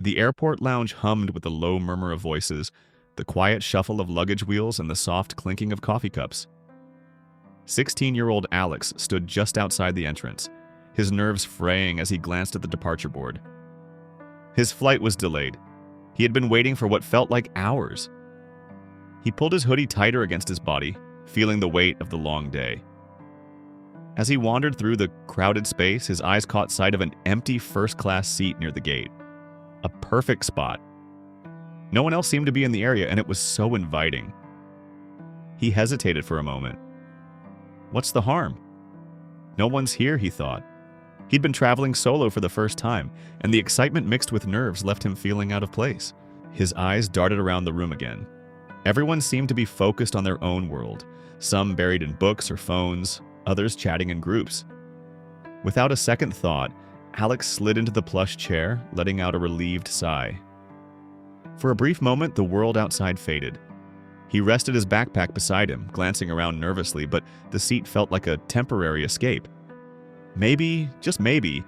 The airport lounge hummed with the low murmur of voices, the quiet shuffle of luggage wheels, and the soft clinking of coffee cups. 16-year-old Alex stood just outside the entrance, his nerves fraying as he glanced at the departure board. His flight was delayed. He had been waiting for what felt like hours. He pulled his hoodie tighter against his body, feeling the weight of the long day. As he wandered through the crowded space, his eyes caught sight of an empty first-class seat near the gate. A perfect spot. No one else seemed to be in the area, and it was so inviting. He hesitated for a moment. What's the harm? No one's here, he thought. He'd been traveling solo for the first time, and the excitement mixed with nerves left him feeling out of place. His eyes darted around the room again. Everyone seemed to be focused on their own world, some buried in books or phones, others chatting in groups. Without a second thought, Alex slid into the plush chair, letting out a relieved sigh. For a brief moment, the world outside faded. He rested his backpack beside him, glancing around nervously, but the seat felt like a temporary escape. Maybe, just maybe,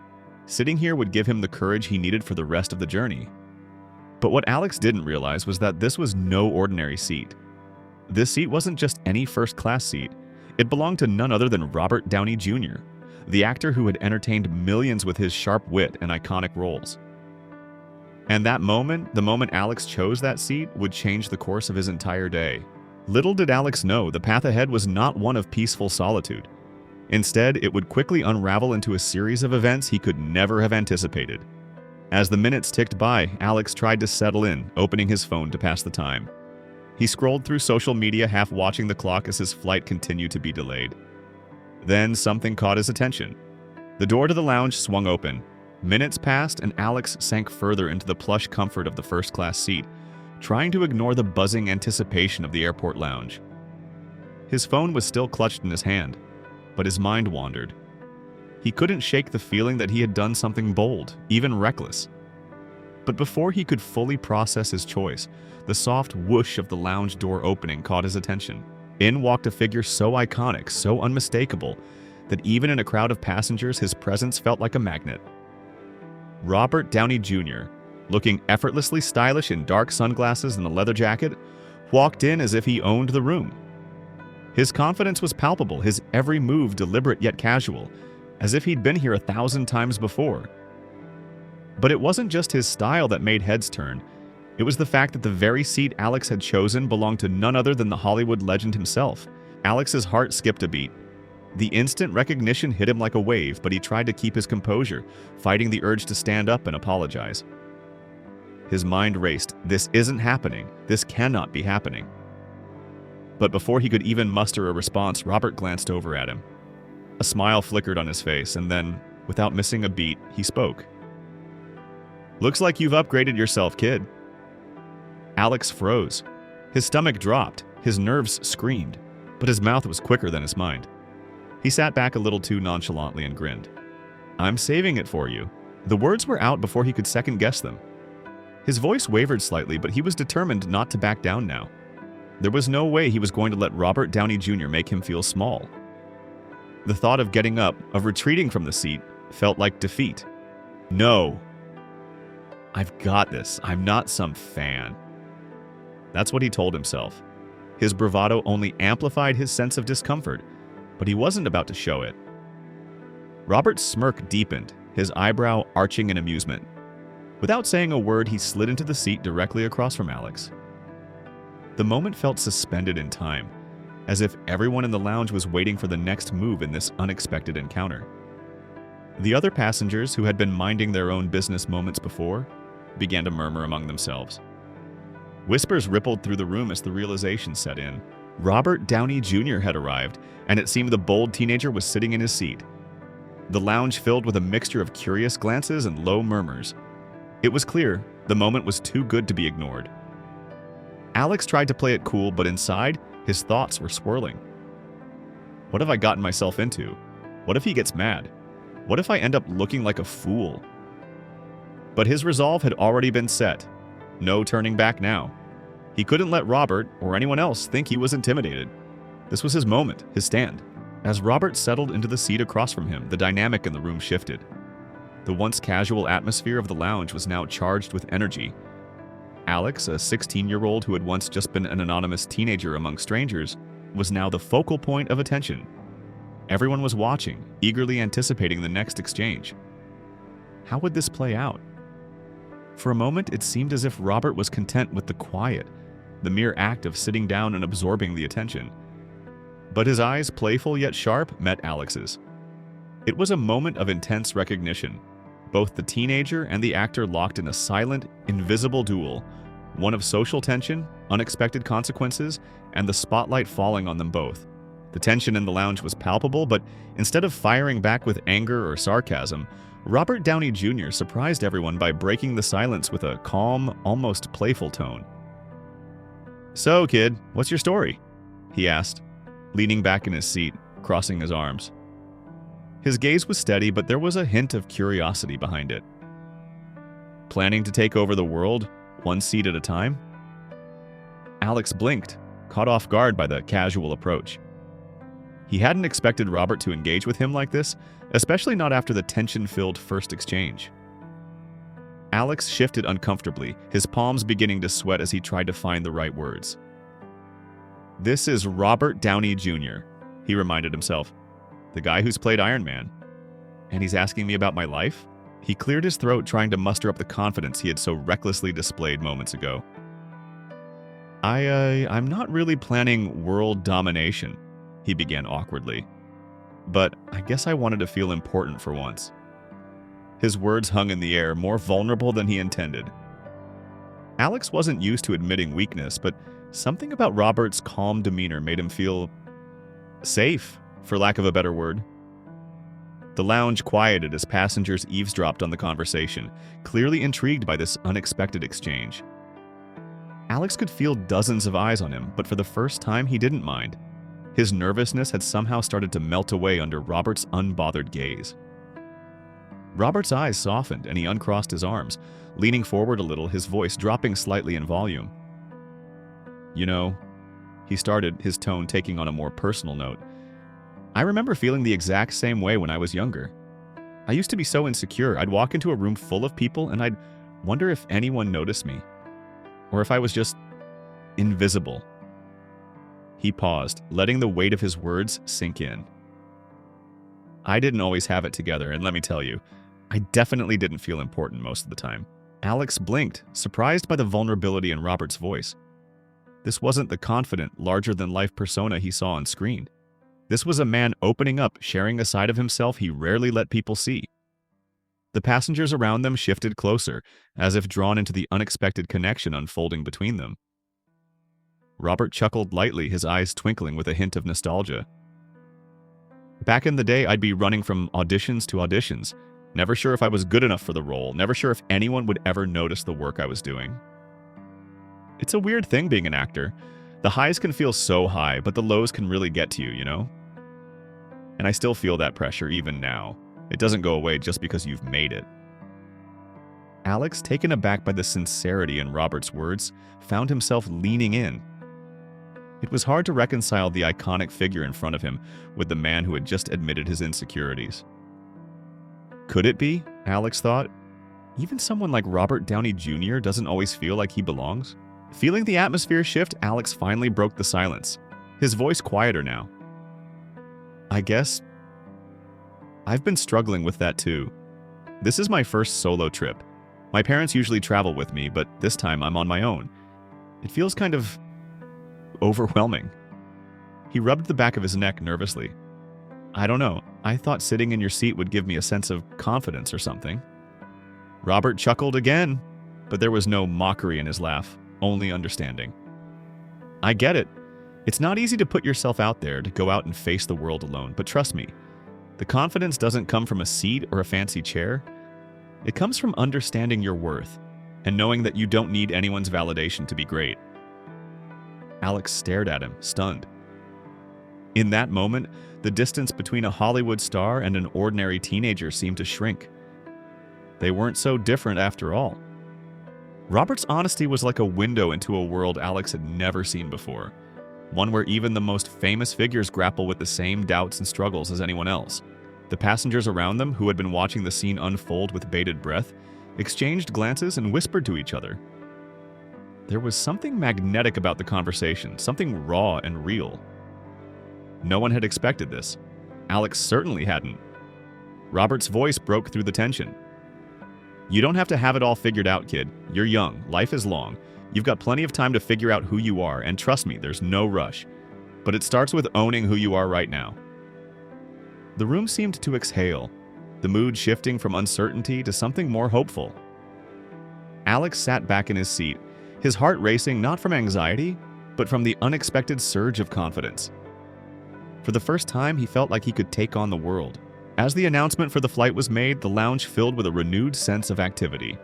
sitting here would give him the courage he needed for the rest of the journey. But what Alex didn't realize was that this was no ordinary seat. This seat wasn't just any first-class seat. It belonged to none other than Robert Downey Jr., the actor who had entertained millions with his sharp wit and iconic roles. And that moment, the moment Alex chose that seat, would change the course of his entire day. Little did Alex know the path ahead was not one of peaceful solitude. Instead, it would quickly unravel into a series of events he could never have anticipated. As the minutes ticked by, Alex tried to settle in, opening his phone to pass the time. He scrolled through social media, half watching the clock as his flight continued to be delayed. Then something caught his attention. The door to the lounge swung open. Minutes passed, and Alex sank further into the plush comfort of the first-class seat, trying to ignore the buzzing anticipation of the airport lounge. His phone was still clutched in his hand, but his mind wandered. He couldn't shake the feeling that he had done something bold, even reckless. But before he could fully process his choice, the soft whoosh of the lounge door opening caught his attention. In walked a figure so iconic, so unmistakable, that even in a crowd of passengers, his presence felt like a magnet. Robert Downey Jr., looking effortlessly stylish in dark sunglasses and a leather jacket, walked in as if he owned the room. His confidence was palpable, his every move deliberate yet casual, as if he'd been here 1,000 times before. But it wasn't just his style that made heads turn. It was the fact that the very seat Alex had chosen belonged to none other than the Hollywood legend himself. Alex's heart skipped a beat. The instant recognition hit him like a wave, but he tried to keep his composure, fighting the urge to stand up and apologize. His mind raced. This isn't happening. This cannot be happening. But before he could even muster a response, Robert glanced over at him. A smile flickered on his face, and then, without missing a beat, he spoke. "Looks like you've upgraded yourself, kid." Alex froze. His stomach dropped, his nerves screamed, but his mouth was quicker than his mind. He sat back a little too nonchalantly and grinned. "I'm saving it for you." The words were out before he could second-guess them. His voice wavered slightly, but he was determined not to back down now. There was no way he was going to let Robert Downey Jr. make him feel small. The thought of getting up, of retreating from the seat, felt like defeat. "No. I've got this. I'm not some fan." That's what he told himself. His bravado only amplified his sense of discomfort, but he wasn't about to show it. Robert's smirk deepened, his eyebrow arching in amusement. Without saying a word, he slid into the seat directly across from Alex. The moment felt suspended in time, as if everyone in the lounge was waiting for the next move in this unexpected encounter. The other passengers, who had been minding their own business moments before, began to murmur among themselves. Whispers rippled through the room as the realization set in. Robert Downey Jr. had arrived, and it seemed the bold teenager was sitting in his seat. The lounge filled with a mixture of curious glances and low murmurs. It was clear the moment was too good to be ignored. Alex tried to play it cool, but inside, his thoughts were swirling. What have I gotten myself into? What if he gets mad? What if I end up looking like a fool? But his resolve had already been set. No turning back now. He couldn't let Robert, or anyone else, think he was intimidated. This was his moment, his stand. As Robert settled into the seat across from him, the dynamic in the room shifted. The once casual atmosphere of the lounge was now charged with energy. Alex, a 16-year-old who had once just been an anonymous teenager among strangers, was now the focal point of attention. Everyone was watching, eagerly anticipating the next exchange. How would this play out? For a moment, it seemed as if Robert was content with the quiet, the mere act of sitting down and absorbing the attention. But his eyes, playful yet sharp, met Alex's. It was a moment of intense recognition. Both the teenager and the actor locked in a silent, invisible duel, one of social tension, unexpected consequences, and the spotlight falling on them both. The tension in the lounge was palpable, but instead of firing back with anger or sarcasm, Robert Downey Jr. surprised everyone by breaking the silence with a calm, almost playful tone. "So, kid, what's your story?" he asked, leaning back in his seat, crossing his arms. His gaze was steady, but there was a hint of curiosity behind it. "Planning to take over the world, one seat at a time?" Alex blinked, caught off guard by the casual approach. He hadn't expected Robert to engage with him like this, especially not after the tension-filled first exchange. Alex shifted uncomfortably, his palms beginning to sweat as he tried to find the right words. "This is Robert Downey Jr.," he reminded himself. "The guy who's played Iron Man. And he's asking me about my life?" He cleared his throat, trying to muster up the confidence he had so recklessly displayed moments ago. I'm not really planning world domination," he began awkwardly. "But I guess I wanted to feel important for once." His words hung in the air, more vulnerable than he intended. Alex wasn't used to admitting weakness, but something about Robert's calm demeanor made him feel safe, for lack of a better word. The lounge quieted as passengers eavesdropped on the conversation, clearly intrigued by this unexpected exchange. Alex could feel dozens of eyes on him, but for the first time he didn't mind. His nervousness had somehow started to melt away under Robert's unbothered gaze. Robert's eyes softened and he uncrossed his arms, leaning forward a little, his voice dropping slightly in volume. "You know," he started, his tone taking on a more personal note, "I remember feeling the exact same way when I was younger. I used to be so insecure, I'd walk into a room full of people and I'd wonder if anyone noticed me, or if I was just invisible." He paused, letting the weight of his words sink in. "I didn't always have it together, and let me tell you, I definitely didn't feel important most of the time." Alex blinked, surprised by the vulnerability in Robert's voice. This wasn't the confident, larger-than-life persona he saw on screen. This was a man opening up, sharing a side of himself he rarely let people see. The passengers around them shifted closer, as if drawn into the unexpected connection unfolding between them. Robert chuckled lightly, his eyes twinkling with a hint of nostalgia. "Back in the day, I'd be running from auditions to auditions, never sure if I was good enough for the role, never sure if anyone would ever notice the work I was doing." It's a weird thing being an actor. The highs can feel so high, but the lows can really get to you, you know? And I still feel that pressure even now. It doesn't go away just because you've made it. Alex, taken aback by the sincerity in Robert's words, found himself leaning in. It was hard to reconcile the iconic figure in front of him with the man who had just admitted his insecurities. Could it be? Alex thought. Even someone like Robert Downey Jr. doesn't always feel like he belongs. Feeling the atmosphere shift, Alex finally broke the silence, his voice quieter now. "I guess I've been struggling with that too. This is my first solo trip. My parents usually travel with me, but this time I'm on my own. It feels kind of overwhelming." He rubbed the back of his neck nervously. "I don't know. I thought sitting in your seat would give me a sense of confidence or something." Robert chuckled again, but there was no mockery in his laugh, only understanding. "I get it. It's not easy to put yourself out there, to go out and face the world alone, but trust me, the confidence doesn't come from a seat or a fancy chair. It comes from understanding your worth and knowing that you don't need anyone's validation to be great." Alex stared at him, stunned. In that moment, the distance between a Hollywood star and an ordinary teenager seemed to shrink. They weren't so different after all. Robert's honesty was like a window into a world Alex had never seen before, one where even the most famous figures grapple with the same doubts and struggles as anyone else. The passengers around them, who had been watching the scene unfold with bated breath, exchanged glances and whispered to each other. There was something magnetic about the conversation, something raw and real. No one had expected this. Alex certainly hadn't. Robert's voice broke through the tension. "You don't have to have it all figured out, kid. You're young. Life is long. You've got plenty of time to figure out who you are, and trust me, there's no rush. But it starts with owning who you are right now." The room seemed to exhale, the mood shifting from uncertainty to something more hopeful. Alex sat back in his seat, his heart racing not from anxiety, but from the unexpected surge of confidence. For the first time, he felt like he could take on the world. As the announcement for the flight was made, the lounge filled with a renewed sense of activity.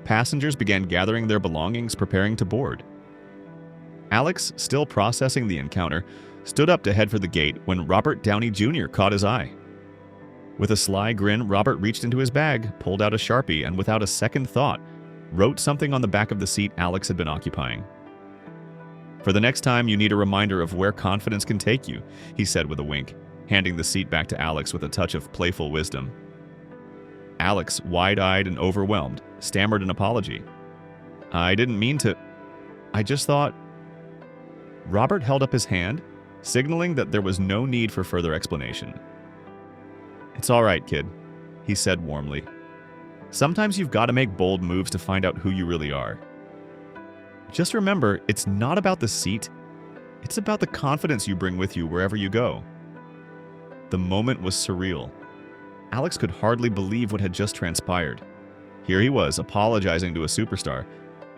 Passengers began gathering their belongings, preparing to board. Alex, still processing the encounter, stood up to head for the gate when Robert Downey Jr. caught his eye. With a sly grin, Robert reached into his bag, pulled out a Sharpie, and without a second thought, wrote something on the back of the seat Alex had been occupying. "For the next time you need a reminder of where confidence can take you," he said with a wink, handing the seat back to Alex with a touch of playful wisdom. Alex, wide-eyed and overwhelmed, stammered an apology. "I didn't mean to. I just thought—" Robert held up his hand, signaling that there was no need for further explanation. "It's all right, kid," he said warmly. "Sometimes you've got to make bold moves to find out who you really are. Just remember, it's not about the seat. It's about the confidence you bring with you wherever you go." The moment was surreal. Alex could hardly believe what had just transpired. Here he was, apologizing to a superstar,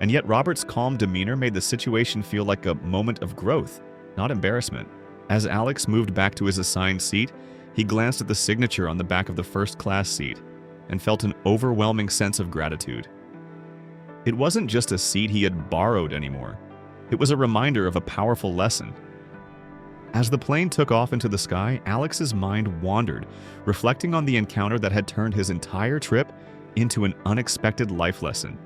and yet Robert's calm demeanor made the situation feel like a moment of growth, not embarrassment. As Alex moved back to his assigned seat, he glanced at the signature on the back of the first-class seat and felt an overwhelming sense of gratitude. It wasn't just a seat he had borrowed anymore. It was a reminder of a powerful lesson. As the plane took off into the sky, Alex's mind wandered, reflecting on the encounter that had turned his entire trip into an unexpected life lesson.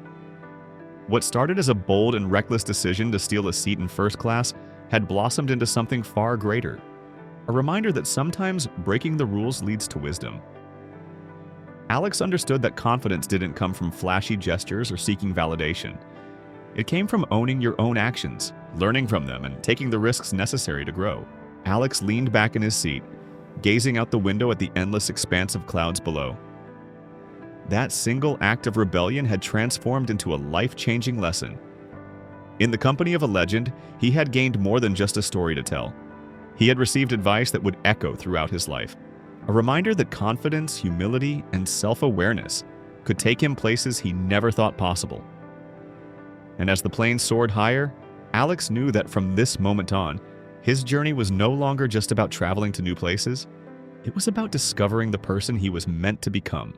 What started as a bold and reckless decision to steal a seat in first class had blossomed into something far greater, a reminder that sometimes breaking the rules leads to wisdom. Alex understood that confidence didn't come from flashy gestures or seeking validation. It came from owning your own actions, learning from them, and taking the risks necessary to grow. Alex leaned back in his seat, gazing out the window at the endless expanse of clouds below. That single act of rebellion had transformed into a life-changing lesson. In the company of a legend, he had gained more than just a story to tell. He had received advice that would echo throughout his life, a reminder that confidence, humility, and self-awareness could take him places he never thought possible. And as the plane soared higher, Alex knew that from this moment on, his journey was no longer just about traveling to new places. It was about discovering the person he was meant to become.